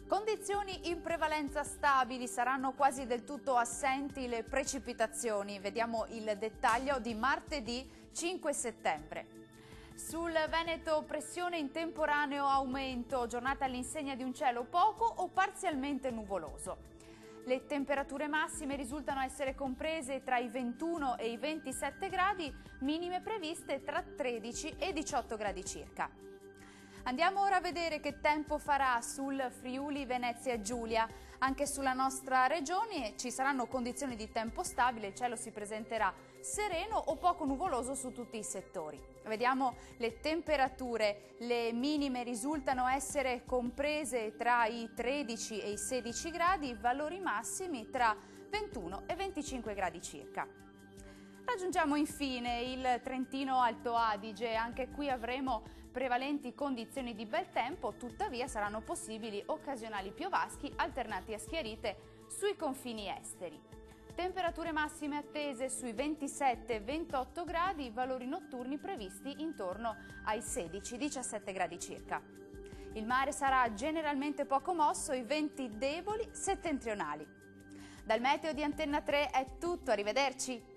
Condizioni in prevalenza stabili, saranno quasi del tutto assenti le precipitazioni. Vediamo il dettaglio di martedì 5 settembre. Sul Veneto pressione in temporaneo aumento, giornata all'insegna di un cielo poco o parzialmente nuvoloso. Le temperature massime risultano essere comprese tra i 21 e i 27 gradi, minime previste tra 13 e 18 gradi circa. Andiamo ora a vedere che tempo farà sul Friuli Venezia Giulia. Anche sulla nostra regione ci saranno condizioni di tempo stabile, il cielo si presenterà sereno o poco nuvoloso su tutti i settori. Vediamo le temperature, le minime risultano essere comprese tra i 13 e i 16 gradi, valori massimi tra 21 e 25 gradi circa. Raggiungiamo infine il Trentino Alto Adige, anche qui avremo prevalenti condizioni di bel tempo, tuttavia saranno possibili occasionali piovaschi alternati a schiarite sui confini esteri. Temperature massime attese sui 27-28 gradi, valori notturni previsti intorno ai 16-17 gradi circa. Il mare sarà generalmente poco mosso, i venti deboli settentrionali. Dal meteo di Antenna 3 è tutto, arrivederci!